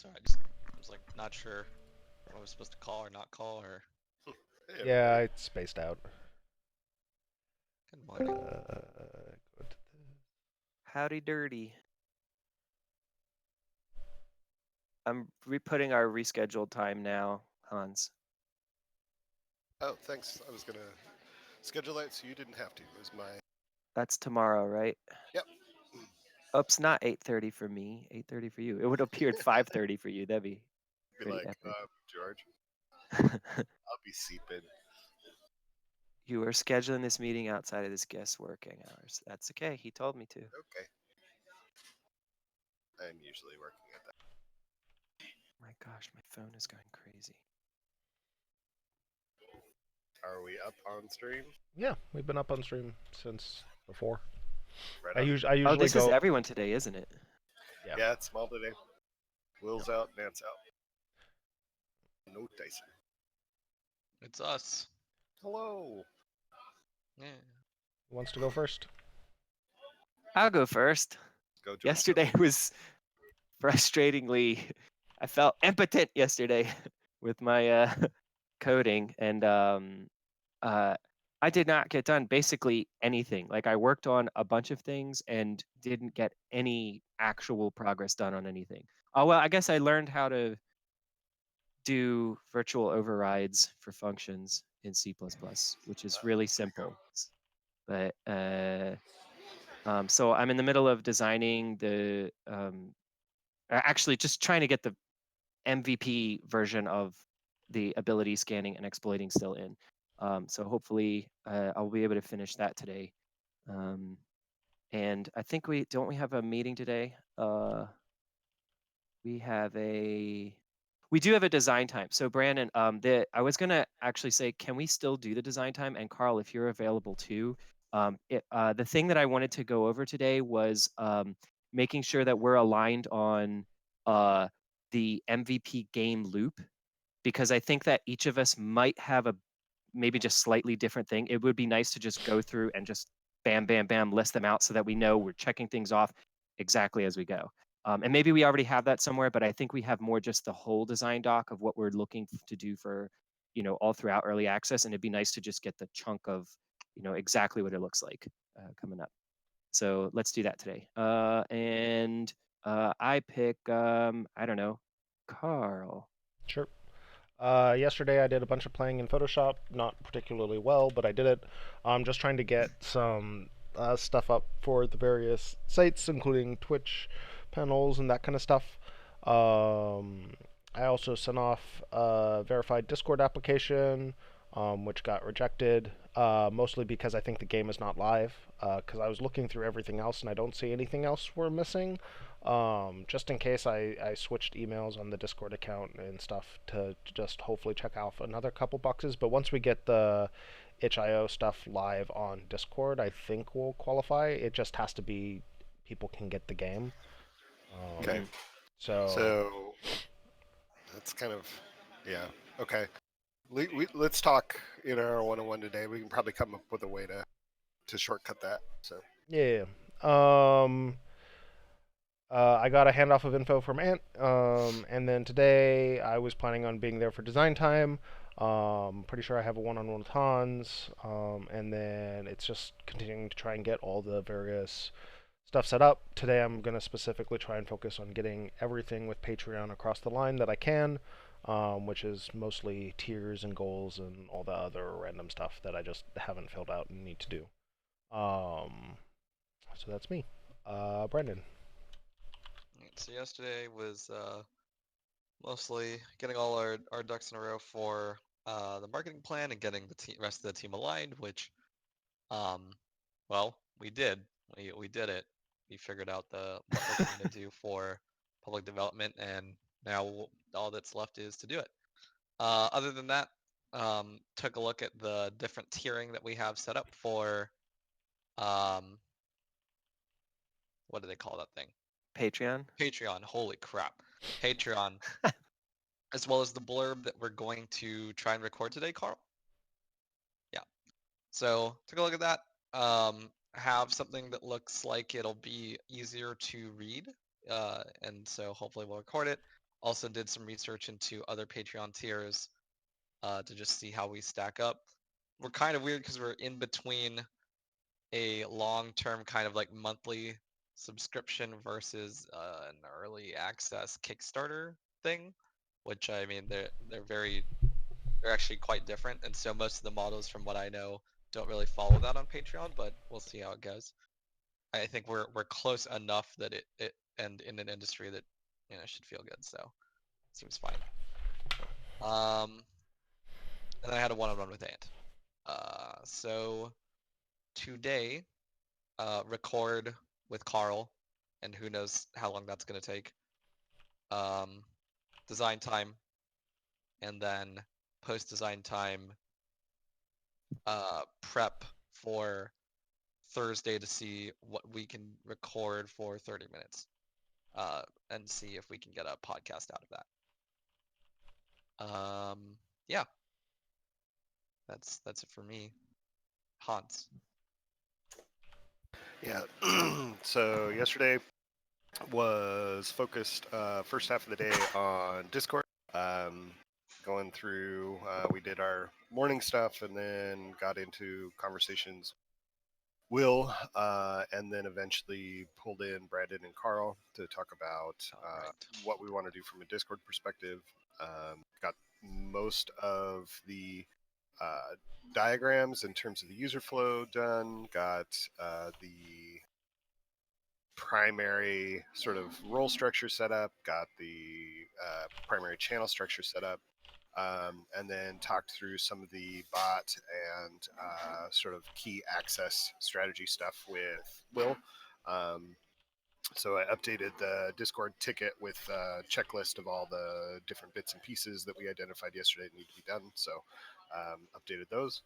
Sorry, I was like not sure what I was supposed to call or not call or. Hey, Yeah, everybody. I spaced out. Good morning. Go to Howdy dirty. I'm re-putting our rescheduled time now, Hans. Oh, thanks. I was gonna schedule that so you didn't have to. It was my. That's tomorrow, right? Yep. Oops, not 8:30 for me. 8:30 for you. It would have appeared 5:30 for you. That'd be Be pretty like, epic. George, I'll be seeping. You are scheduling this meeting outside of this guest working hours. That's okay. He told me to. Okay. I'm usually working at that. My gosh, my phone is going crazy. Are we up on stream? Yeah, we've been up on stream since before. Right I on. usually Oh, this is go. everyone today, isn't it? Yeah, it's small today. Will's out, Nance out. No Dyson. It's us. Hello. Yeah. Who wants to go first? I'll go first. Go, George. Yesterday was frustratingly, I felt impotent yesterday with my coding, and I did not get done basically anything. Like I worked on a bunch of things and didn't get any actual progress done on anything. Oh well, I guess I learned how to do virtual overrides for functions in C++, which is really simple. But so I'm in the middle of designing the actually just trying to get the MVP version of the ability scanning and exploiting still in. So hopefully I'll be able to finish that today. And I think we have a meeting today. We do have a design time. So Brandon, I was gonna actually say, can we still do the design time? And Carl, if you're available too. The thing that I wanted to go over today was making sure that we're aligned on the MVP game loop, because I think that each of us might have a maybe just slightly different thing. It would be nice to just go through and just bam, bam, bam, list them out so that we know we're checking things off exactly as we go. And maybe we already have that somewhere, but I think we have more just the whole design doc of what we're looking to do for, all throughout early access. And it'd be nice to just get the chunk of, exactly what it looks like coming up. So let's do that today. And I pick, I don't know, Carl. Sure. Yesterday I did a bunch of playing in Photoshop, not particularly well, but I did it. I'm just trying to get some stuff up for the various sites, including Twitch panels and that kind of stuff. I also sent off a verified Discord application, which got rejected, mostly because I think the game is not live. Because I was looking through everything else and I don't see anything else we're missing. Just in case I switched emails on the Discord account and stuff to just hopefully check off another couple boxes. But once we get the itch.io stuff live on Discord, I think we'll qualify. It just has to be people can get the game. Okay. So that's kind of, yeah. Okay. Let's talk in our one-on-one today. We can probably come up with a way to shortcut that. So yeah. I got a handoff of info from Ant, and then today I was planning on being there for design time. Pretty sure I have a one-on-one with Hans, and then it's just continuing to try and get all the various stuff set up. Today I'm going to specifically try and focus on getting everything with Patreon across the line that I can, which is mostly tiers and goals and all the other random stuff that I just haven't filled out and need to do. So that's me. Brendan. So yesterday was mostly getting all our ducks in a row for the marketing plan and getting the rest of the team aligned, which, well, we did. We did it. We figured out what we're going to do for public development, and now all that's left is to do it. Other than that, took a look at the different tiering that we have set up for, what do they call that thing? Patreon. Patreon. Holy crap. Patreon. As well as the blurb that we're going to try and record today, Carl. Yeah. So take a look at that. Have something that looks like it'll be easier to read. And so hopefully we'll record it. Also did some research into other Patreon tiers to just see how we stack up. We're kind of weird because we're in between a long-term kind of like monthly subscription versus an early access Kickstarter thing, which I mean they're actually quite different, and so most of the models from what I know don't really follow that on Patreon, but we'll see how it goes. I think we're close enough that it and in an industry that should feel good, so seems fine. And then I had a one-on-one with Ant. So today, record with Carl, and who knows how long that's gonna take. Design time, and then post-design time, prep for Thursday to see what we can record for 30 minutes, and see if we can get a podcast out of that. Yeah, that's it for me. Hans. Yeah. So yesterday was focused first half of the day on Discord. Going through, we did our morning stuff and then got into conversations. Will, and then eventually pulled in Brandon and Carl to talk about Right. what we want to do from a Discord perspective. Got most of the diagrams in terms of the user flow done. Got the primary sort of role structure set up. Got the primary channel structure set up. And then talked through some of the bot and sort of key access strategy stuff with Will. So I updated the Discord ticket with a checklist of all the different bits and pieces that we identified yesterday that need to be done. So updated those.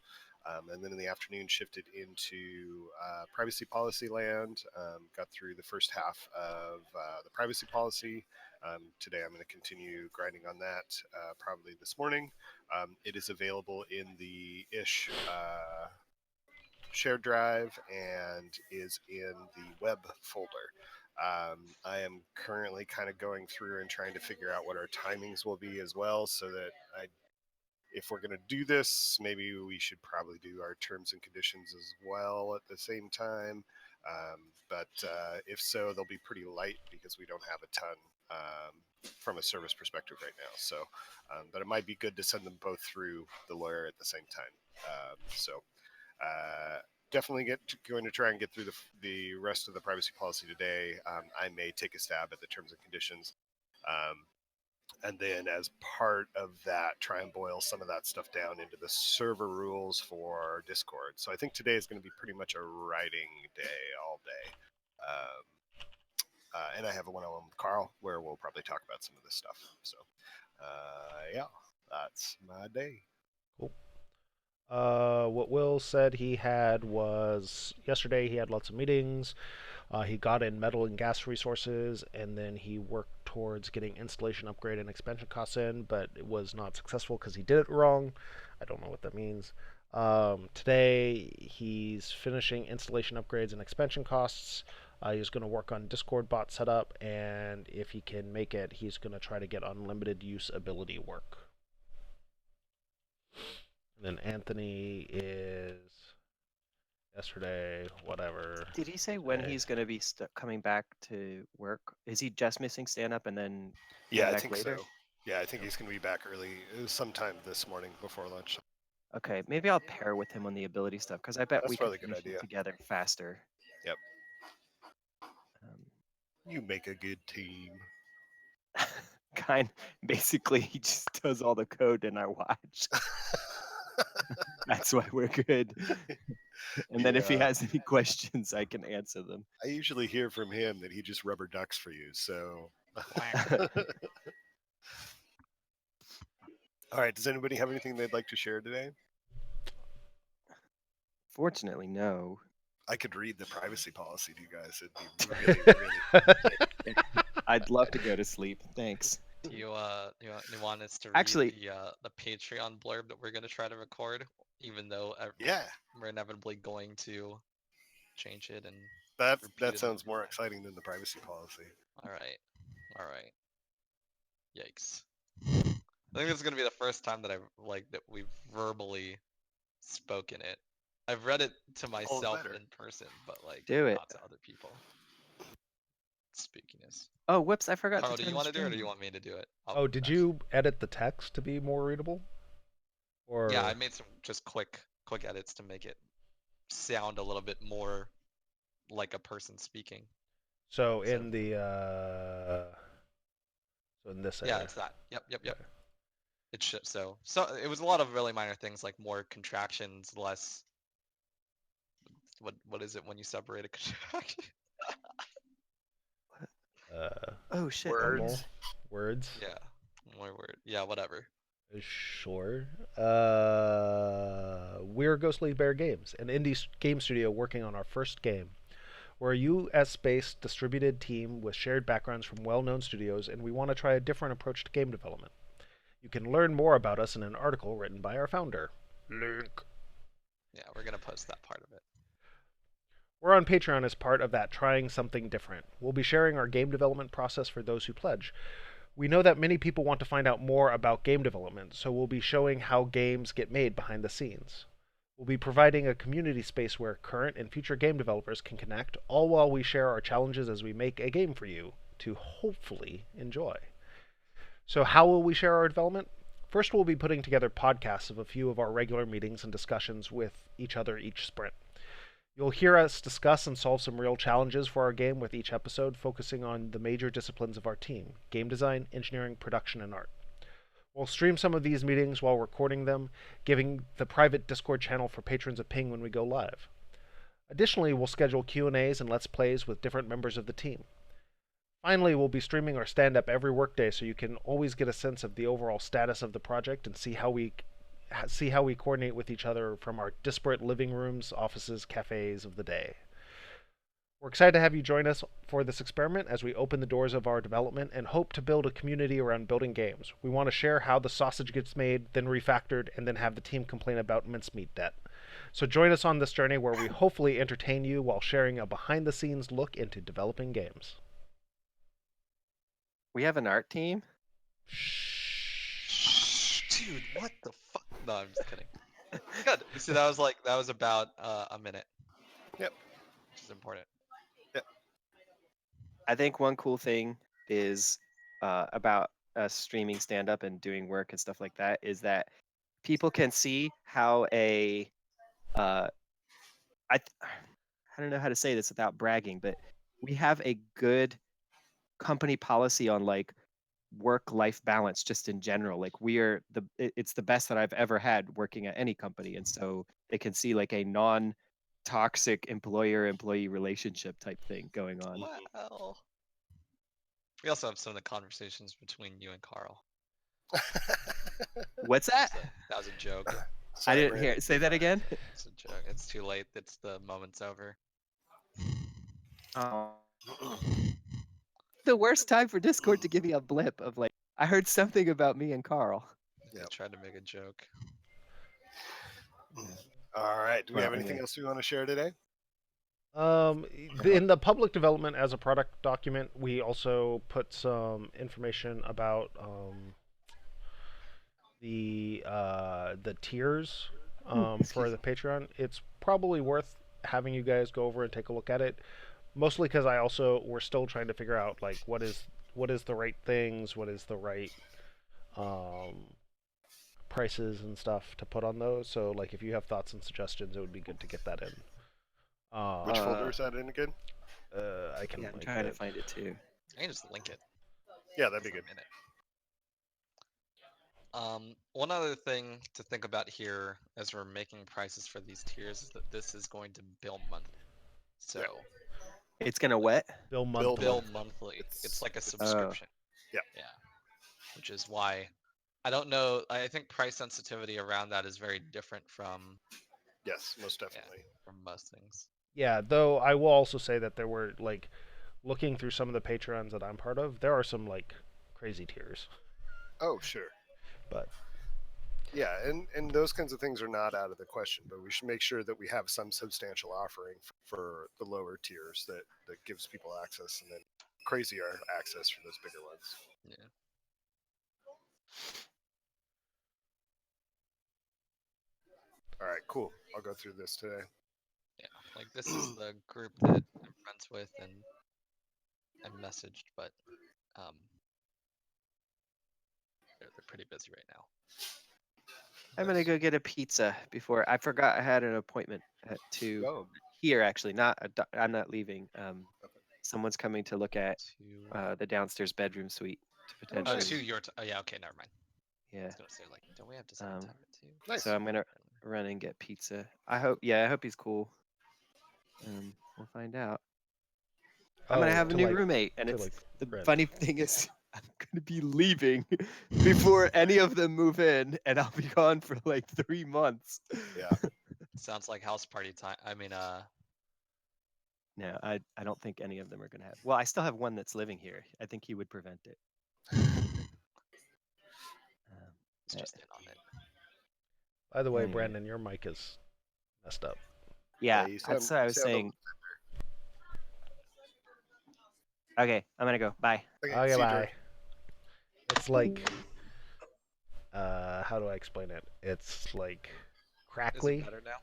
And then in the afternoon, shifted into privacy policy land. Got through the first half of the privacy policy. Today, I'm going to continue grinding on that probably this morning. It is available in the ish shared drive and is in the web folder. I am currently kind of going through and trying to figure out what our timings will be as well, so that if we're going to do this, maybe we should probably do our terms and conditions as well at the same time. But if so, they'll be pretty light because we don't have a ton from a service perspective right now. So, but it might be good to send them both through the lawyer at the same time. Definitely going to try and get through the rest of the privacy policy today. I may take a stab at the terms and conditions. And then as part of that, try and boil some of that stuff down into the server rules for Discord. So I think today is going to be pretty much a writing day all day. And I have a one-on-one with Carl where we'll probably talk about some of this stuff. So yeah, that's my day. Cool. What Will said he had was yesterday he had lots of meetings. He got in metal and gas resources, and then he worked towards getting installation upgrade and expansion costs in, but it was not successful because he did it wrong. I don't know what that means. Today he's finishing installation upgrades and expansion costs. He's going to work on Discord bot setup, and if he can make it, he's going to try to get unlimited use ability work. And then Anthony is yesterday, whatever. Did he say when he's going to be coming back to work? Is he just missing stand up and then Yeah, I back think later? so. Yeah, I think he's going to be back early. It was sometime this morning before lunch. Okay, maybe I'll pair with him on the ability stuff because I bet That's we can probably a good finish it idea. together faster. Yep. Um, You make a good team. basically, he just does all the code and I watch. That's why we're good. And then if he has any questions, I can answer them. I usually hear from him that he just rubber ducks for you. So. All right. Does anybody have anything they'd like to share today? Fortunately, no. I could read the privacy policy to you guys. It'd be really. I'd love to go to sleep. Thanks. Do you want us to read Actually, the Patreon blurb that we're gonna try to record, even though Yeah, we're inevitably going to change it and that repeat it sounds over more time. exciting than the privacy policy. All right. Yikes. I think this is gonna be the first time that we've verbally spoken it. I've read it to myself better. in person, but Do it. not to other people. Speakiness. Oh, whoops! I forgot Carl, to do turn you the want to do it, or do stream you on. want me to do it? Oh, did you edit the text to be more readable? Or Yeah, I made some just quick edits to make it sound a little bit more like a person speaking. so in the so in this area. Yeah, it's that. Yep. It should so it was a lot of really minor things like more contractions, less. What is it when you separate a contraction? Oh shit! Words. Words. Yeah, more word. Yeah, whatever. Sure. We're Ghostly Bear Games, an indie game studio working on our first game. We're a US-based distributed team with shared backgrounds from well-known studios, and we want to try a different approach to game development. You can learn more about us in an article written by our founder. Link. Yeah, we're gonna post that part of it. We're on Patreon as part of that trying something different. We'll be sharing our game development process for those who pledge. We know that many people want to find out more about game development, so we'll be showing how games get made behind the scenes. We'll be providing a community space where current and future game developers can connect, all while we share our challenges as we make a game for you to hopefully enjoy. So, how will we share our development? First, we'll be putting together podcasts of a few of our regular meetings and discussions with each other each sprint. You'll hear us discuss and solve some real challenges for our game with each episode, focusing on the major disciplines of our team: game design, engineering, production, and art. We'll stream some of these meetings while recording them, giving the private Discord channel for patrons a ping when we go live. Additionally, we'll schedule Q&As and Let's Plays with different members of the team. Finally, we'll be streaming our stand-up every workday so you can always get a sense of the overall status of the project and see how we coordinate with each other from our disparate living rooms, offices, cafes of the day. We're excited to have you join us for this experiment as we open the doors of our development and hope to build a community around building games. We want to share how the sausage gets made, then refactored, and then have the team complain about mincemeat debt. So join us on this journey where we hopefully entertain you while sharing a behind-the-scenes look into developing games. We have an art team. Shh, dude, what the fuck? No, I'm just kidding. Good. See, that was about a minute. Yep. Which is important. Yep. I think one cool thing is about us streaming stand up and doing work and stuff like that is that people can see how I don't know how to say this without bragging, but we have a good company policy on like work life balance just in general. Like it's the best that I've ever had working at any company, and so they can see like a non toxic employer employee relationship type thing going on. Well, we also have some of the conversations between you and Carl. What's that? That was a joke. I didn't hear. Say that again. It's a joke. It's too late. The moment's over. Oh. The worst time for Discord to give me a blip of like, I heard something about me and Carl. I tried to make a joke. All right. Do we have anything else we want to share today? In the public development as a product document, we also put some information about the tiers for the Patreon. It's probably worth having you guys go over and take a look at it. Mostly because we're still trying to figure out like what is the right things, what is the right prices and stuff to put on those. So like if you have thoughts and suggestions, it would be good to get that in. Which folder is that in again? I can. I'm trying to find it too. I can just link it. Yeah, that'd be good. One other thing to think about here as we're making prices for these tiers is that this is going to bill monthly. So it's gonna what? Bill monthly. Bill monthly. It's like a subscription. Yeah. Yeah. Which is why I don't know. I think price sensitivity around that is very different from. Yes, most definitely. From most things. Yeah, though I will also say that there were like looking through some of the Patreons that I'm part of, there are some like crazy tiers. Oh, sure. But yeah, and those kinds of things are not out of the question, but we should make sure that we have some substantial offering for the lower tiers that gives people access, and then crazier access for those bigger ones. Yeah. All right, cool. I'll go through this today. Yeah, like this is the group that I'm friends with and I messaged, but um, they're pretty busy right now. I'm gonna go get a pizza before I forgot I had an appointment at 2 here. Actually, I'm not leaving. Someone's coming to look at the downstairs bedroom suite to potentially. To your oh yeah, okay, never mind. I Yeah. was gonna say like, don't we have design time at 2? Nice. So I'm gonna run and get pizza. I hope he's cool. We'll find out. I'm gonna have a new roommate, and it's the funny thing is I'm gonna be leaving before any of them move in, and I'll be gone for like 3 months. Yeah. Sounds like house party time. I mean, No, I don't think any of them are gonna have. Well, I still have one that's living here. I think he would prevent it. it's just in on it. By the way, Brandon, your mic is messed up. Yeah, that's what I was saying. Okay, I'm gonna go. Bye. Okay, bye. It's like, how do I explain it? It's like crackly. Is it better now?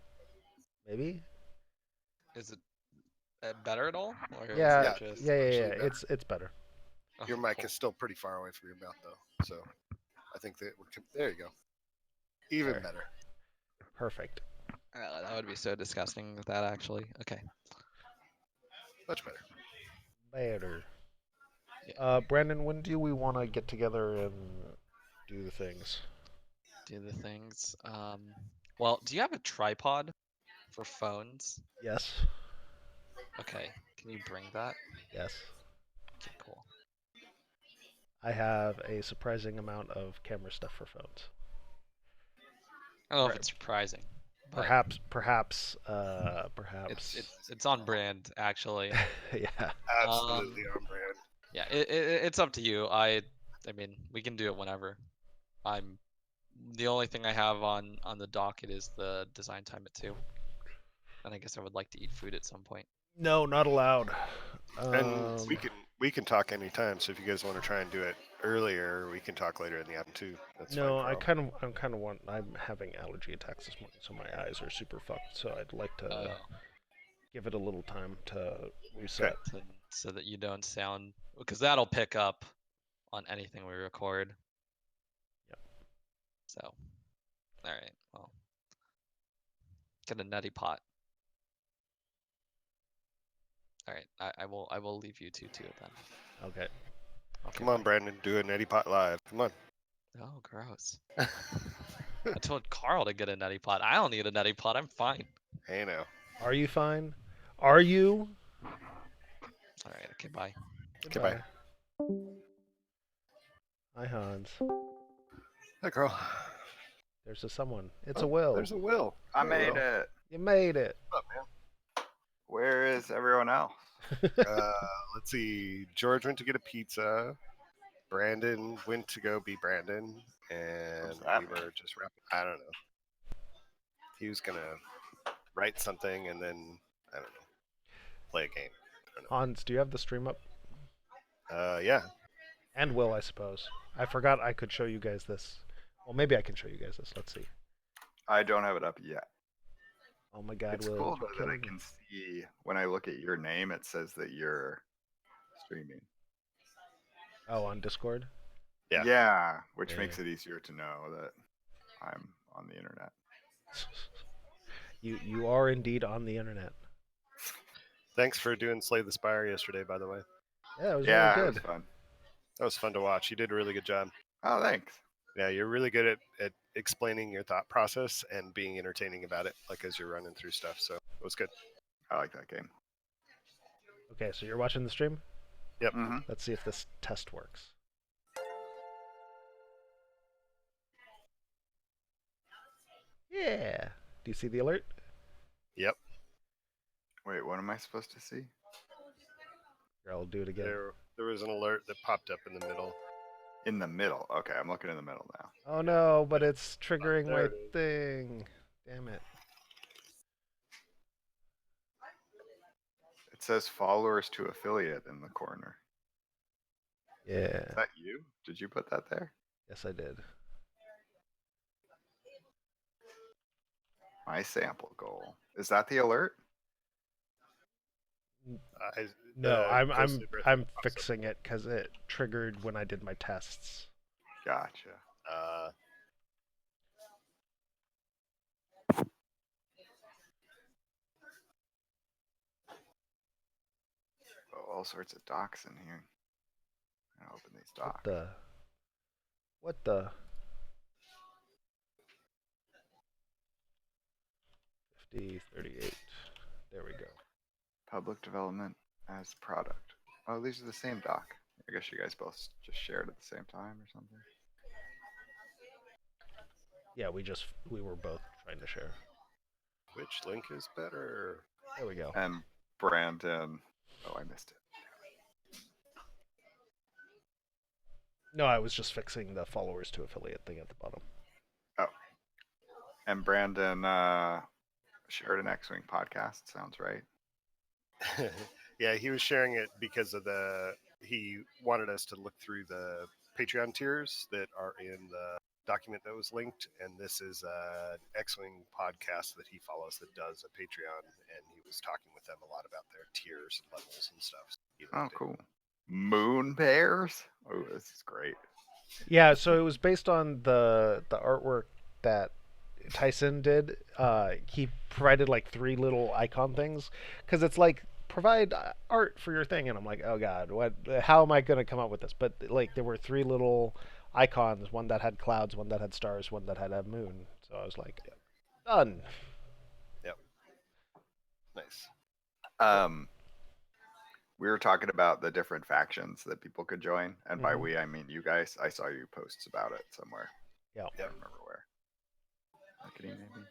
Maybe. Is it better at all? Or Yeah, is it just... yeah. It's better. Your mic is still pretty far away from your mouth, though. So I think that there you go. Even better. Perfect. That would be so disgusting with that, actually. Okay. Much better. Better. Yeah. Brandon, when do we want to get together and do the things? Do the things. Well, do you have a tripod for phones? Yes. Okay. Can you bring that? Yes. Okay, cool. I have a surprising amount of camera stuff for phones. I don't know if it's surprising. Perhaps. It's on brand, actually. Yeah. Absolutely on brand. Yeah, it's up to you. I mean, we can do it whenever. The only thing I have on the docket is the design time at 2. And I guess I would like to eat food at some point. No, not allowed. And we can talk anytime. So if you guys want to try and do it earlier, we can talk later in the afternoon too. That's no, fine, I'm having allergy attacks this morning, so my eyes are super fucked. So I'd like to give it a little time to reset, so that you don't sound, because that'll pick up on anything we record. Yep. So, all right. Well, get a nutty pot. All right, I will leave you two to it then. Okay. Come on, Brandon, do a neti pot live. Come on. Oh, gross. I told Carl to get a neti pot. I don't need a neti pot. I'm fine. Hey now. Are you fine? Are you? All right. Okay. Bye. Goodbye. Hi, Hans. Hi, Carl. There's a someone. It's a Will. There's a Will. I made it. You made it. What's up, man? Where is everyone else? Let's see. George went to get a pizza. Brandon went to go be Brandon, and we were just wrapping. I don't know. He was gonna write something and then I don't know, play a game. I don't know. Hans, do you have the stream up? Yeah. And Will, I suppose. I forgot I could show you guys this. Well, maybe I can show you guys this. Let's see. I don't have it up yet. Oh my God, it's Will. Cool though that I can see when I look at your name, it says that you're streaming. Oh, on Discord? Yeah. Yeah, which makes it easier to know that I'm on the internet. You are indeed on the internet. Thanks for doing Slay the Spire yesterday, by the way. Yeah, it was really good. It was fun. That was fun to watch. You did a really good job. Oh, thanks. Yeah, you're really good at explaining your thought process and being entertaining about it, like as you're running through stuff. So it was good. I like that game. Okay, so you're watching the stream? Yep. Mm-hmm. Let's see if this test works. Yeah. Do you see the alert? Yep. Wait, what am I supposed to see? Here, I'll do it again. There was an alert that popped up in the middle. In the middle. Okay, I'm looking in the middle now. Oh no, but it's triggering my thing. Damn it. It says followers to affiliate in the corner. Yeah. Is that you? Did you put that there? Yes, I did. My sample goal. Is that the alert? No, I'm Ghostly I'm Breath I'm pops up. fixing it because it triggered when I did my tests. Gotcha. Oh, all sorts of docs in here. I'll open these docs. What the? 50, 38. There we go. Public development as product. Oh, these are the same doc. I guess you guys both just shared at the same time or something. Yeah, we were both trying to share. Which link is better? There we go. And Brandon. Oh, I missed it. No, I was just fixing the followers to affiliate thing at the bottom. Oh. And Brandon shared an X-Wing podcast. Sounds right. Yeah, he was sharing it because of he wanted us to look through the Patreon tiers that are in the document that was linked, and this is an X-Wing podcast that he follows that does a Patreon, and he was talking with them a lot about their tiers and levels and stuff. Oh, cool. Moon bears? Oh, this is great. Yeah, so it was based on the artwork that Tyson did. He provided like 3 little icon things because it's like provide art for your thing, and I'm like, oh god, what? How am I gonna come up with this? But like there were 3 little icons, one that had clouds, one that had stars, one that had a moon. So I was like, done. Yep. Nice. We were talking about the different factions that people could join, and by Mhm. we I mean you guys. I saw you posts about it somewhere. Yeah. I don't remember where. Marketing maybe.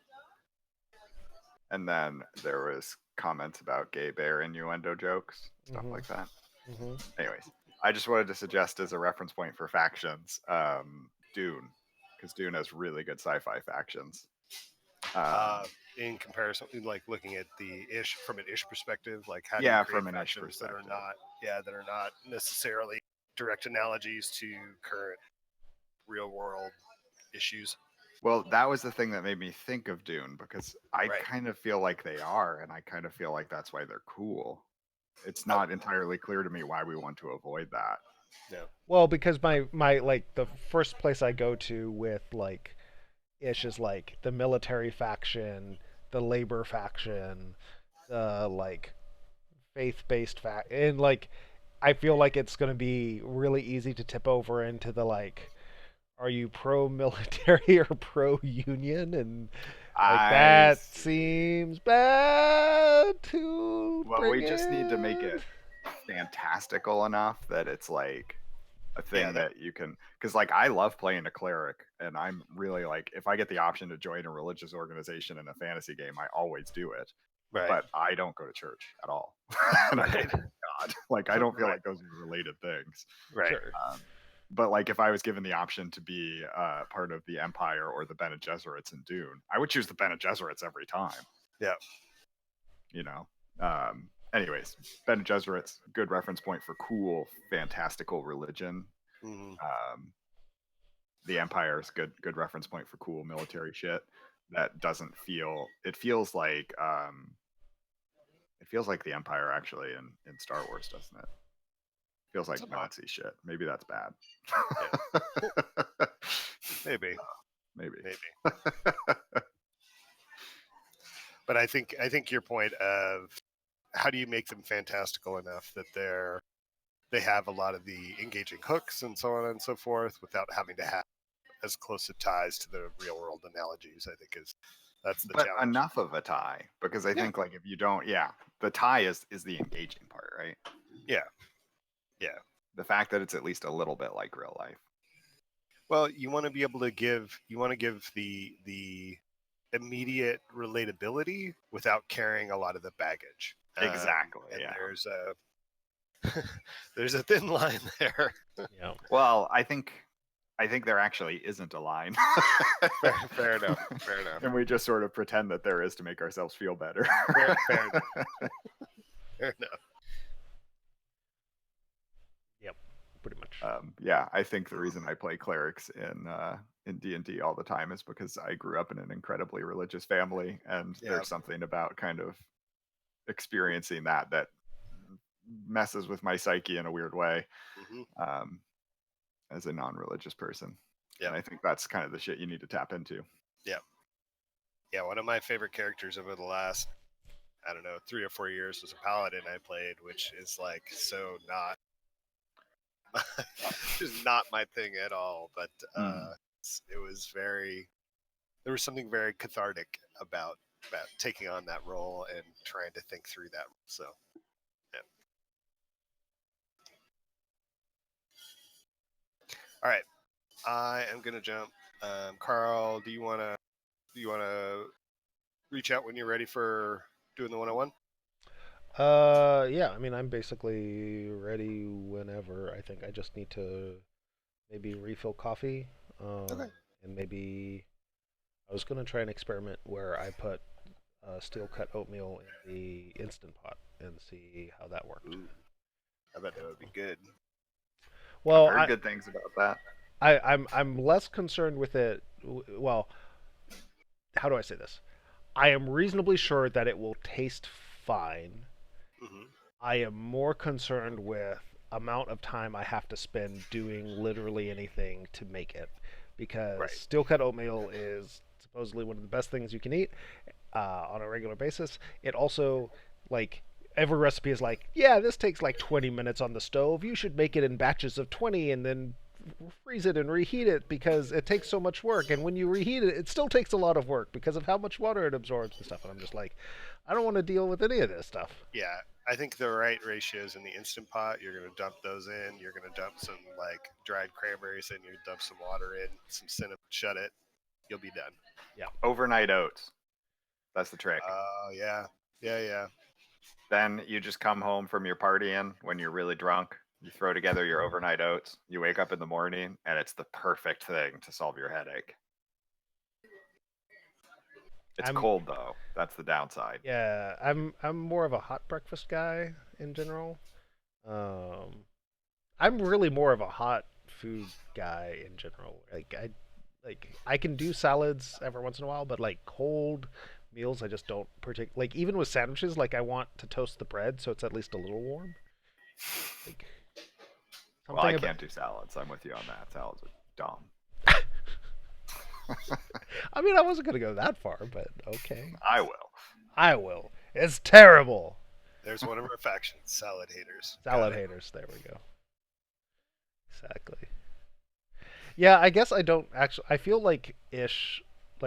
And then there was comments about gay bear innuendo jokes, stuff like that. Mhm. Anyways, I just wanted to suggest as a reference point for factions, Dune, because Dune has really good sci-fi factions. In comparison, like looking at the ish from an ish perspective, like how do Yeah, you create from an ish factions that are perspective. that are not necessarily direct analogies to current real world issues. Well, that was the thing that made me think of Dune, because I Right. kind of feel like they are, and I kind of feel like that's why they're cool. It's not entirely clear to me why we want to avoid that. No. Well, because my like the first place I go to with like ish is like the military faction, the labor faction, the like faith-based fact, and like I feel like it's gonna be really easy to tip over into the like, are you pro-military or pro-union? And like I that see. seems bad to Well, bring we just need to make in. it fantastical enough that it's like a thing that you can, because like I love playing a cleric, and I'm really like, if I get the option to join a religious organization in a fantasy game, I always do it. Right. But I don't go to church at all. And I don't God. Like I don't feel like those are related things. Right. Sure. But like if I was given the option to be part of the Empire or the Bene Gesserits in Dune, I would choose the Bene Gesserits every time. Yeah. You know. Anyways, Bene Gesserit's good reference point for cool, fantastical religion. Mm-hmm. The Empire is good reference point for cool military shit that doesn't feel. It feels like the Empire actually in Star Wars, doesn't it? Feels like Nazi shit. Maybe that's bad. Yeah. Maybe. But I think your point of how do you make them fantastical enough that they have a lot of the engaging hooks and so on and so forth without having to have as close a ties to the real world analogies, I think that's the challenge. Enough of a tie, because I think like if you don't, the tie is the engaging part, right? Yeah. The fact that it's at least a little bit like real life. Well, you want to be able to give the immediate relatability without carrying a lot of the baggage. Exactly. And there's a thin line there. Yeah. Well, I think there actually isn't a line. Fair enough. And we just sort of pretend that there is to make ourselves feel better. Fair enough. Yep. Pretty much. Yeah, I think the reason I play clerics in D&D all the time is because I grew up in an incredibly religious family, and there's something about kind of experiencing that messes with my psyche in a weird way, as a non-religious person. Yeah, and I think that's kind of the shit you need to tap into. Yeah, one of my favorite characters over the last, I don't know, 3 or 4 years was a paladin I played, which is like so not just not my thing at all. But it was very, there was something very cathartic about taking on that role and trying to think through that. So, yeah. All right, I am gonna jump. Carl, do you wanna reach out when you're ready for doing the 101? Yeah, I mean, I'm basically ready whenever. I think I just need to maybe refill coffee. Okay. And maybe I was gonna try an experiment where I put steel cut oatmeal in the instant pot and see how that worked. Ooh, I bet that would be good. Well, I've heard good things about that. I'm less concerned with it. Well, how do I say this? I am reasonably sure that it will taste fine. I am more concerned with amount of time I have to spend doing literally anything to make it, because steel cut oatmeal is supposedly one of the best things you can eat on a regular basis. It also, like, every recipe is like, yeah, this takes like 20 minutes on the stove. You should make it in batches of 20 and then freeze it and reheat it because it takes so much work. And when you reheat it, it still takes a lot of work because of how much water it absorbs and stuff. And I'm just like, I don't want to deal with any of this stuff. Yeah, I think the right ratios in the instant pot. You're gonna dump those in. You're gonna dump some like dried cranberries in. You dump some water in, some cinnamon. Shut it. You'll be done. Yeah. Overnight oats. That's the trick. Oh yeah. Then you just come home from your partying when you're really drunk. You throw together your overnight oats. You wake up in the morning, and it's the perfect thing to solve your headache. It's cold though. That's the downside. Yeah, I'm more of a hot breakfast guy in general. I'm really more of a hot food guy in general. I can do salads every once in a while, but like cold meals I just don't like, even with sandwiches, like I want to toast the bread so it's at least a little warm. Like, well, I can't do salads. I'm with you on that. Salads are dumb. I mean, I wasn't gonna go that far, but okay. I will. It's terrible. There's one of our factions, salad haters. Salad haters. There we go. Exactly. Yeah, I guess I don't actually. I feel like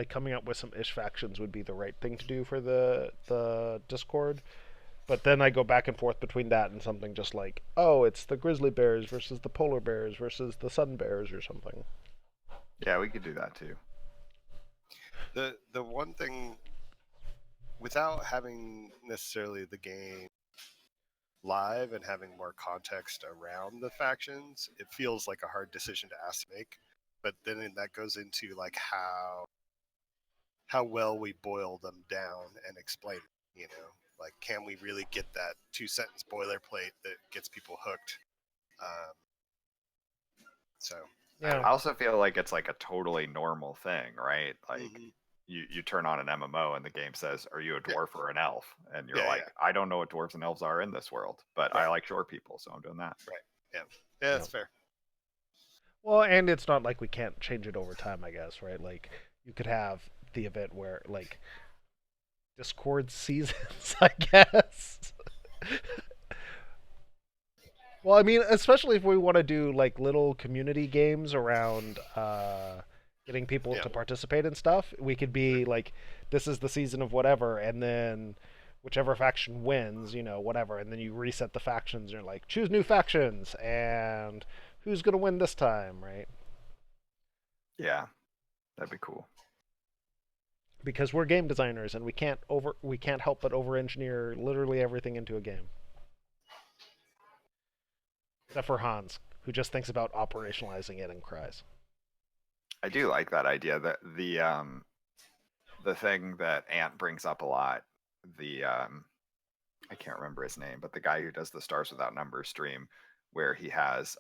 coming up with some ish factions would be the right thing to do for the Discord. But then I go back and forth between that and something just like, oh, it's the grizzly bears versus the polar bears versus the sun bears or something. Yeah, we could do that too. The one thing, without having necessarily the game live and having more context around the factions, it feels like a hard decision to ask to make. But then that goes into like how well we boil them down and explain it, you know, like can we really get that 2-sentence boilerplate that gets people hooked? So yeah. I also feel like it's like a totally normal thing, right? Like you turn on an MMO and the game says, are you a dwarf or an elf? And you're like, I don't know what dwarves and elves are in this world, but I like short people, so I'm doing that. Right. Yeah, that's fair. Well, and it's not like we can't change it over time, I guess, right? Like, you could have the event where, like, Discord seasons, I guess. Well, I mean, especially if we want to do, like, little community games around getting people to participate in stuff, we could be like, this is the season of whatever, and then whichever faction wins, you know, whatever, and then you reset the factions, and you're like, choose new factions, and who's going to win this time, right? Yeah, that'd be cool. Because we're game designers, and we can't help but over-engineer literally everything into a game. Except for Hans, who just thinks about operationalizing it and cries. I do like that idea. That the thing that Ant brings up a lot, I can't remember his name, but the guy who does the Stars Without Numbers stream, where he has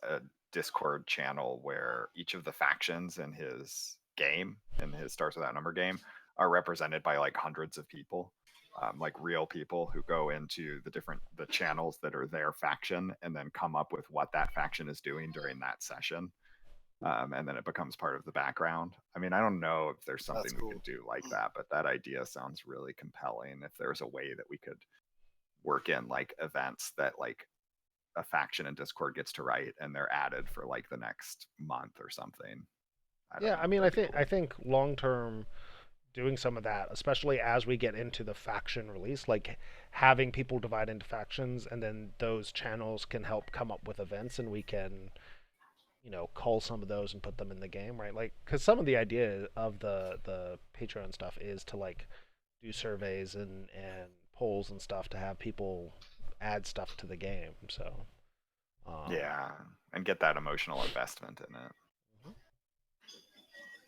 Discord channel where each of the factions in his game, in his Starts Without Number game, are represented by like hundreds of people, like real people who go into the channels that are their faction and then come up with what that faction is doing during that session. And then it becomes part of the background. I mean, I don't know if there's something we could do like that, but that idea sounds really compelling. If there's a way that we could work in like events that like a faction in Discord gets to write and they're added for like the next month or something. I mean, I think long term doing some of that, especially as we get into the faction release, like having people divide into factions and then those channels can help come up with events and we can, you know, cull some of those and put them in the game, right? Like, because some of the idea of the Patreon stuff is to like do surveys and polls and stuff to have people add stuff to the game. So yeah, and get that emotional investment in it.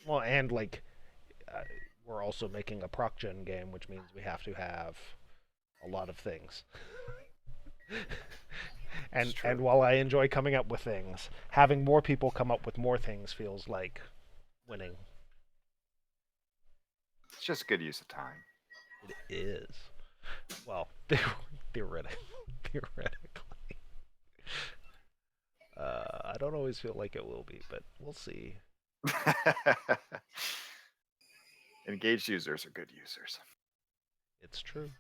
Well, and like we're also making a proc gen game, which means we have to have a lot of things. And while I enjoy coming up with things, having more people come up with more things feels like winning. It's just good use of time. It is. Well, theoretically. I don't always feel like it will be, but we'll see. Engaged users are good users. It's true.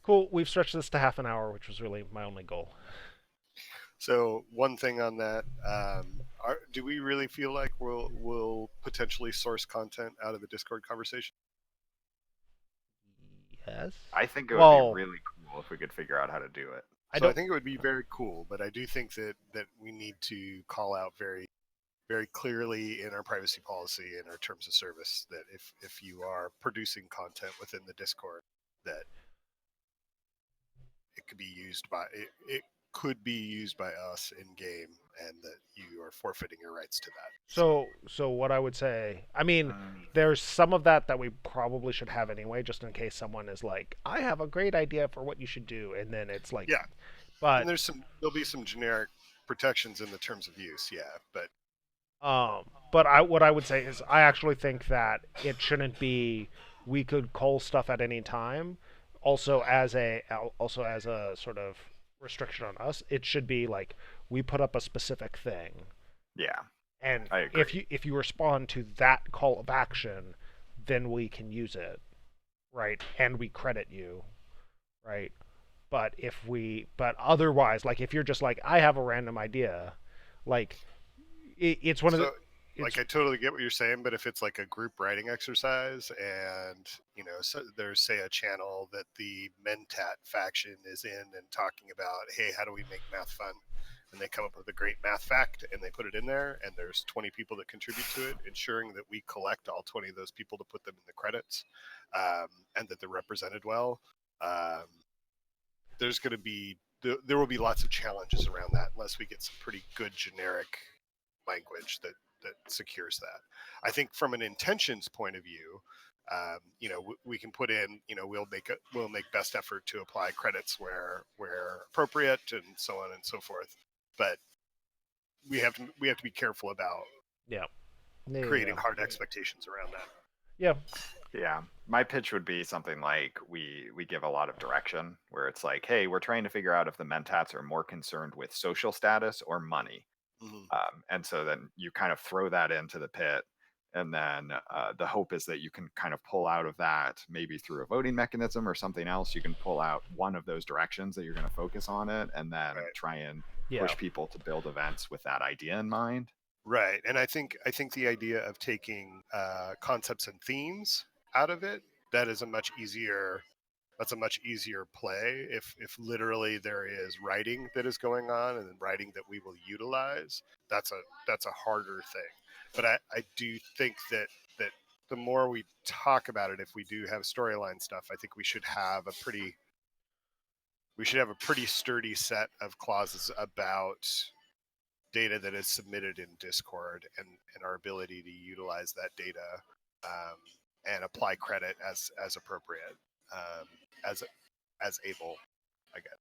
Cool. We've stretched this to half an hour, which was really my only goal. So one thing on that, do we really feel like we'll potentially source content out of the Discord conversation? Yes. I think it would be really cool if we could figure out how to do it. I think it would be very cool, but I do think that we need to call out very, very clearly in our privacy policy and our terms of service that if you are producing content within the Discord, that it could be used by it could be used by us in game, and that you are forfeiting your rights to that. So what I would say, I mean, there's some of that we probably should have anyway, just in case someone is like, I have a great idea for what you should do, and then it's like, yeah, but and there'll be some generic protections in the terms of use, yeah, but what I would say is I actually think that it shouldn't be we could cull stuff at any time. Also as a sort of restriction on us, it should be like we put up a specific thing. Yeah. And if you respond to that call of action, then we can use it, right? And we credit you, right? But otherwise, like if you're just like I have a random idea, like it's one of the like I totally get what you're saying, but if it's like a group writing exercise and, you know, so there's say a channel that the Mentat faction is in and talking about, hey, how do we make math fun? And they come up with a great math fact and they put it in there and there's 20 people that contribute to it, ensuring that we collect all 20 of those people to put them in the credits, and that they're represented well. There will be lots of challenges around that unless we get some pretty good generic language that secures that. I think from an intentions point of view, you know, we can put in, you know, we'll make best effort to apply credits where appropriate and so on and so forth. But we have to be careful about creating hard expectations around that. Yeah. My pitch would be something like we give a lot of direction where it's like, hey, we're trying to figure out if the Mentats are more concerned with social status or money. And so then you kind of throw that into the pit. And then the hope is that you can kind of pull out of that, maybe through a voting mechanism or something else. You can pull out one of those directions that you're going to focus on it and then try and push people to build events with that idea in mind. Right. And I think the idea of taking concepts and themes out of it, that's a much easier play if literally there is writing that is going on and writing that we will utilize. That's a harder thing. But I do think that the more we talk about it, if we do have storyline stuff, I think we should have a pretty sturdy set of clauses about data that is submitted in Discord and our ability to utilize that data and apply credit as appropriate, as able, I guess.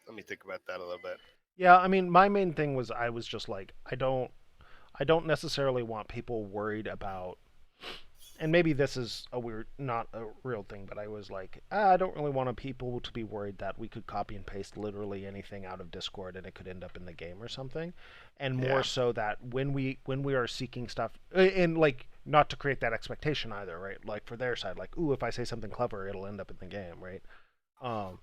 Let me think about that a little bit. Yeah, I mean, my main thing was I was just like, I don't necessarily want people worried about, and maybe this is a weird, not a real thing, but I was like, I don't really want people to be worried that we could copy and paste literally anything out of Discord and it could end up in the game or something, and more so that when we are seeking stuff, and like not to create that expectation either, right? Like for their side, like, ooh, if I say something clever, it'll end up in the game, right? Um,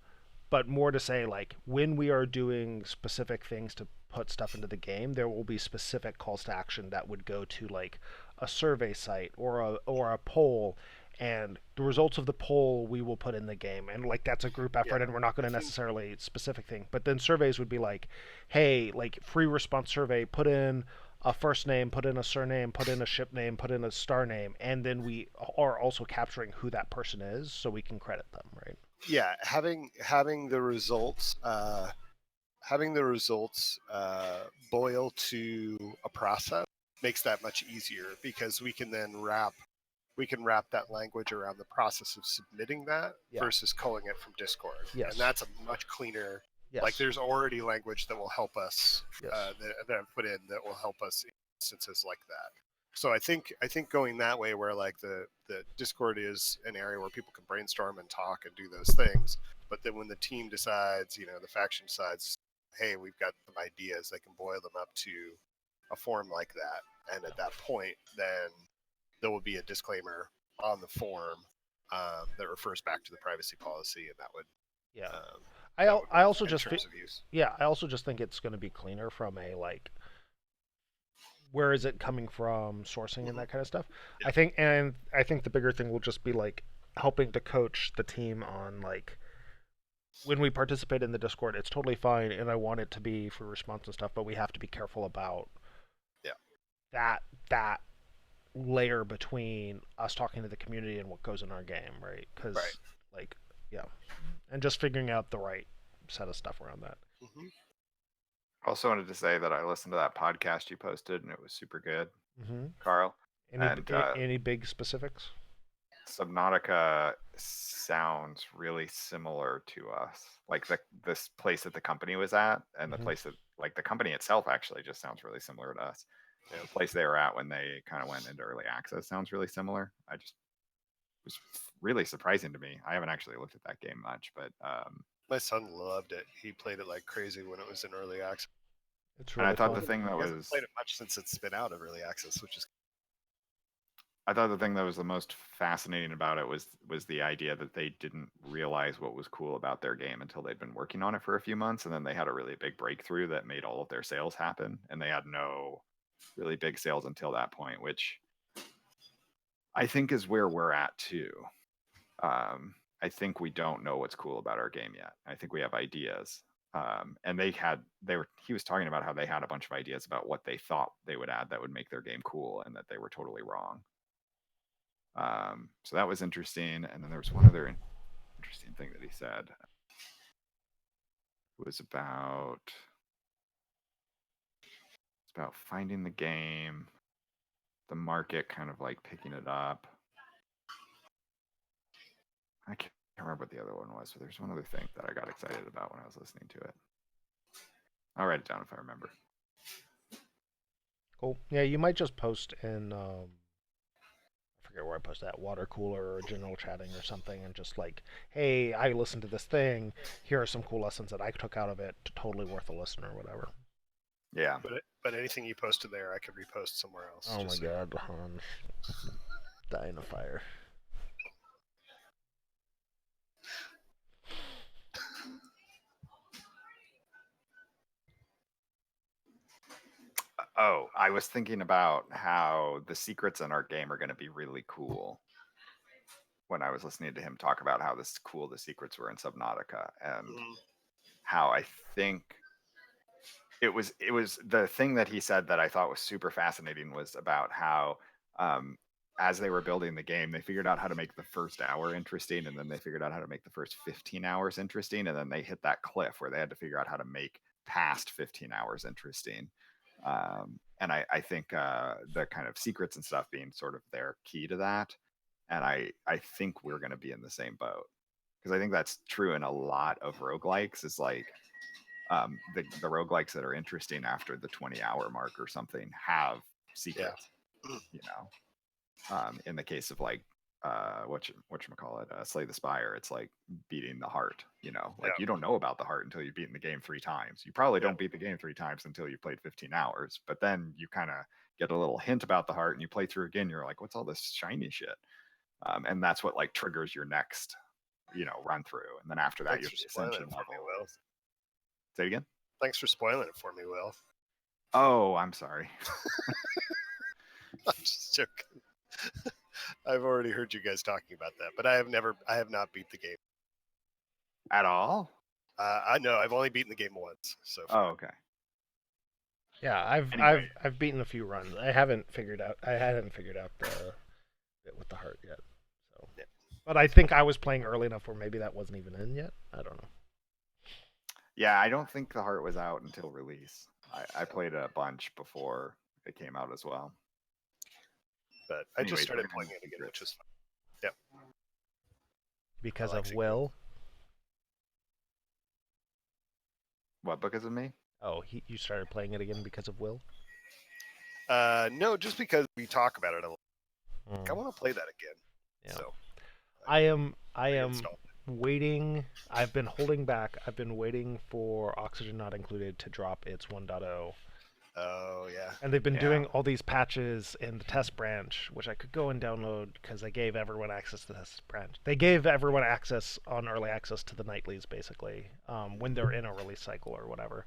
but more to say, like, when we are doing specific things to put stuff into the game, there will be specific calls to action that would go to like a survey site or a poll, and the results of the poll we will put in the game, and like that's a group effort, and we're not going to necessarily specific thing. But then surveys would be like, hey, like free response survey, put in a first name, put in a surname, put in a ship name, put in a star name, and then we are also capturing who that person is so we can credit them, right? Yeah, having the results boil to a process makes that much easier, because we can then wrap that language around the process of submitting that versus culling it from Discord. Yes. And that's a much cleaner. Yes. Like there's already language that will help us Yes. that I've put in that will help us in instances like that. So I think going that way, where like the Discord is an area where people can brainstorm and talk and do those things, but then when the team decides, the faction decides, hey, we've got some ideas, they can boil them up to a form like that, and at that point, then there will be a disclaimer on the form that refers back to the privacy policy, and that would I also just I also just think it's going to be cleaner from a like, where is it coming from, sourcing and that kind of stuff. I think the bigger thing will just be like helping to coach the team on like, when we participate in the Discord, it's totally fine, and I want it to be for response and stuff, but we have to be careful about that layer between us talking to the community and what goes in our game, right? Because and just figuring out the right set of stuff around that. Mm-hmm. Also wanted to say that I listened to that podcast you posted, and it was super good, Carl. Any big specifics? Subnautica sounds really similar to us, like this place that the company was at, and the place that, like, the company itself actually just sounds really similar to us. The place they were at when they kind of went into early access sounds really similar. It was really surprising to me. I haven't actually looked at that game much, but my son loved it. He played it like crazy when it was in early access. It's really and I thought fun. the thing that he was hasn't played it much since it's been out of early access, which is. I thought the thing that was the most fascinating about it was the idea that they didn't realize what was cool about their game until they'd been working on it for a few months, and then they had a really big breakthrough that made all of their sales happen, and they had no really big sales until that point, which I think is where we're at too. I think we don't know what's cool about our game yet. I think we have ideas. And he was talking about how they had a bunch of ideas about what they thought they would add that would make their game cool, and that they were totally wrong. So that was interesting. And then there was one other interesting thing that he said. It was about finding the game, the market kind of like picking it up. I can't remember what the other one was, but there's one other thing that I got excited about when I was listening to it. I'll write it down if I remember. Cool. Yeah, you might just post in I forget where I posted that, water cooler or general chatting or something, and just like, hey, I listened to this thing. Here are some cool lessons that I took out of it. Totally worth a listen or whatever. Yeah. But anything you posted there, I could repost somewhere else. Oh my god, Han. Dying of fire. Oh, I was thinking about how the secrets in our game are going to be really cool. When I was listening to him talk about how cool the secrets were in Subnautica, and how I think it was the thing that he said that I thought was super fascinating was about how as they were building the game, they figured out how to make the first hour interesting, and then they figured out how to make the first 15 hours interesting, and then they hit that cliff where they had to figure out how to make past 15 hours interesting. And I think the kind of secrets and stuff being sort of their key to that. And I think we're going to be in the same boat, because I think that's true in a lot of roguelikes. Is like, the roguelikes that are interesting after the 20-hour mark or something have secrets. You know, in the case of like whatchamacallit, Slay the Spire, it's like beating the heart. You know, like you don't know about the heart until you've beaten the game 3 times. You probably don't beat the game 3 times until you played 15 hours. But then you kind of get a little hint about the heart, and you play through again. You're like, what's all this shiny shit? And that's what like triggers your next, run through. And then after that, Thanks you have for the spoiling ascension it for level. me, Will. Say it again. Thanks for spoiling it for me, Will. Oh, I'm sorry. I'm just joking. I've already heard you guys talking about that, but I have not beat the game At all. I know I've only beaten the game once. So Oh, okay. Yeah, I've beaten a few runs. I hadn't figured out the bit with the heart yet. So, but I think I was playing early enough where maybe that wasn't even in yet. I don't know. Yeah, I don't think the heart was out until release. I played a bunch before it came out as well. But I just started playing it again, which is fun. Yep. Because of Will. What, because of me? Oh, you started playing it again because of Will? No, just because we talk about it a lot. I want to play that again. Yeah. So I am waiting. I've been holding back. I've been waiting for Oxygen Not Included to drop its 1.0. Oh, yeah. And they've been doing all these patches in the test branch, which I could go and download because they gave everyone access to the test branch. They gave everyone access on early access to the nightlies, basically, when they're in a release cycle or whatever.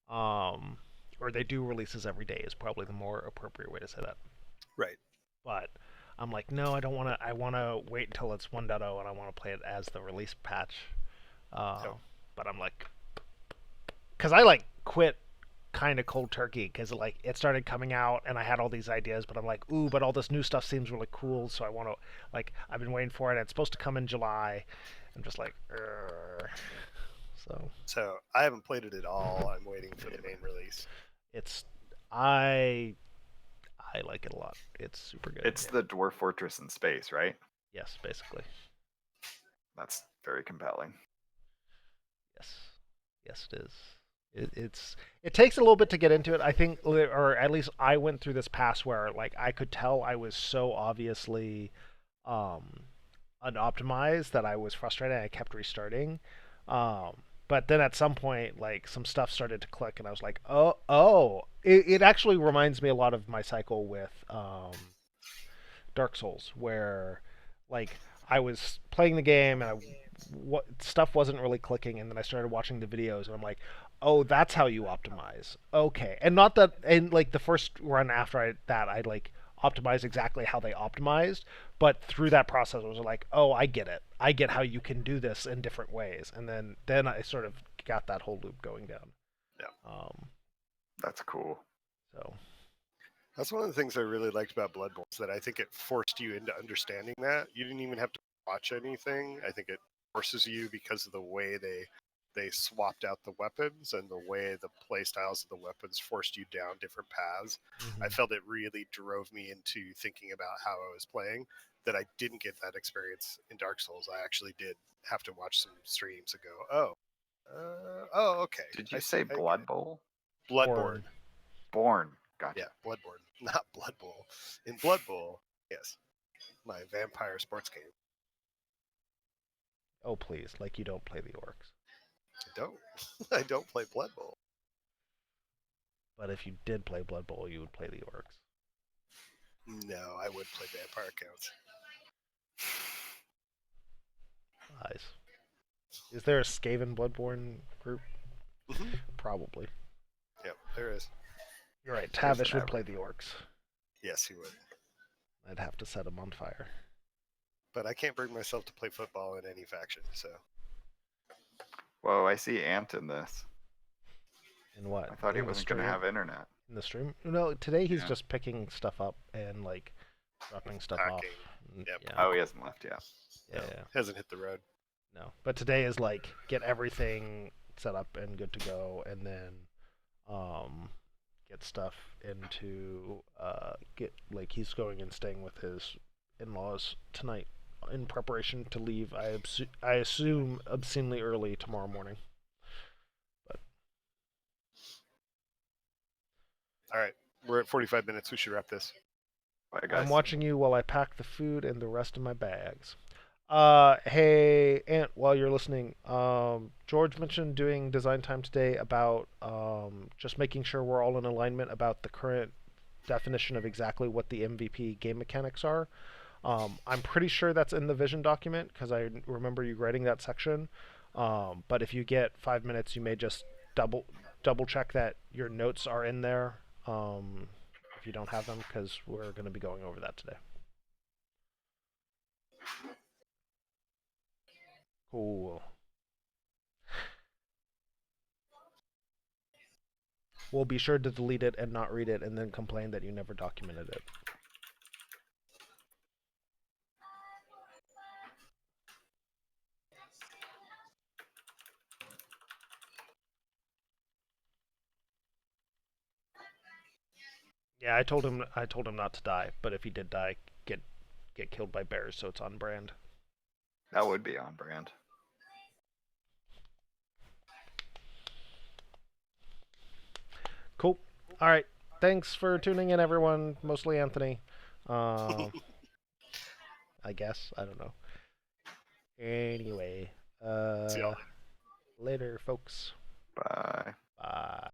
Or they do releases every day is probably the more appropriate way to say that. Right. But I'm like, no, I don't want to. I want to wait until it's 1.0 and I want to play it as the release patch. But I'm like, because I like quit kind of cold turkey because like it started coming out and I had all these ideas, but I'm like, ooh, but all this new stuff seems really cool, so I want to like. I've been waiting for it. It's supposed to come in July. I'm just like, So I haven't played it at all. I'm waiting for the main release. I like it a lot. It's super good. It's the Dwarf Fortress in space, right? Yes, basically. That's very compelling. Yes, it is. It takes a little bit to get into it. I think, or at least I went through this pass where like I could tell I was so obviously unoptimized that I was frustrated. I kept restarting. But then at some point, like some stuff started to click, and I was like, oh. It actually reminds me a lot of my cycle with Dark Souls, where like I was playing the game and stuff wasn't really clicking, and then I started watching the videos, and I'm like, oh, that's how you optimize. Okay, and not that, and like the first run after I like optimized exactly how they optimized, but through that process I was like, oh, I get it. I get how you can do this in different ways, and then I sort of got that whole loop going down. Yeah. That's cool. So that's one of the things I really liked about Bloodborne, is that I think it forced you into understanding that. You didn't even have to watch anything. I think it forces you because of the way they swapped out the weapons and the way the play styles of the weapons forced you down different paths. Mm-hmm. I felt it really drove me into thinking about how I was playing, that I didn't get that experience in Dark Souls. I actually did have to watch some streams and go, okay. Did you say Blood Bowl? Bloodborne. Born. Gotcha. Yeah, Bloodborne, not Blood Bowl. In Blood Bowl, yes, my vampire sports game. Oh please, like you don't play the orcs. I don't play Blood Bowl. But if you did play Blood Bowl, you would play the orcs. No, I would play vampire counts. Lies. Is there a Skaven Bloodborne group? Mm-hmm. Probably. Yep, there is. You're right. Tavish would play the orcs. Yes, he would. I'd have to set him on fire. But I can't bring myself to play football in any faction, so. Whoa, I see Ant in this. In what? I thought he wasn't going to have internet. In the stream? No, today he's just picking stuff up and, like, dropping stuff off. Yep. Yeah. Oh, he hasn't left yet. Yeah. Hasn't hit the road. No. But today is, like, get everything set up and good to go, and then get stuff into, he's going and staying with his in-laws tonight in preparation to leave, I assume, obscenely early tomorrow morning. But All right, we're at 45 minutes. We should wrap this. Bye, guys. I'm watching you while I pack the food in the rest of my bags. Hey, Ant, while you're listening, George mentioned doing design time today about just making sure we're all in alignment about the current definition of exactly what the MVP game mechanics are. I'm pretty sure that's in the vision document because I remember you writing that section. But if you get 5 minutes, you may just double check that your notes are in there. If you don't have them, because we're going to be going over that today. Cool. We'll be sure to delete it and not read it and then complain that you never documented it. Yeah, I told him not to die, but if he did die, get killed by bears, so it's on brand. That would be on brand. Cool. All right. Thanks for tuning in, everyone. Mostly Anthony. I guess. I don't know. Anyway. See y'all. Later, folks. Bye. Bye.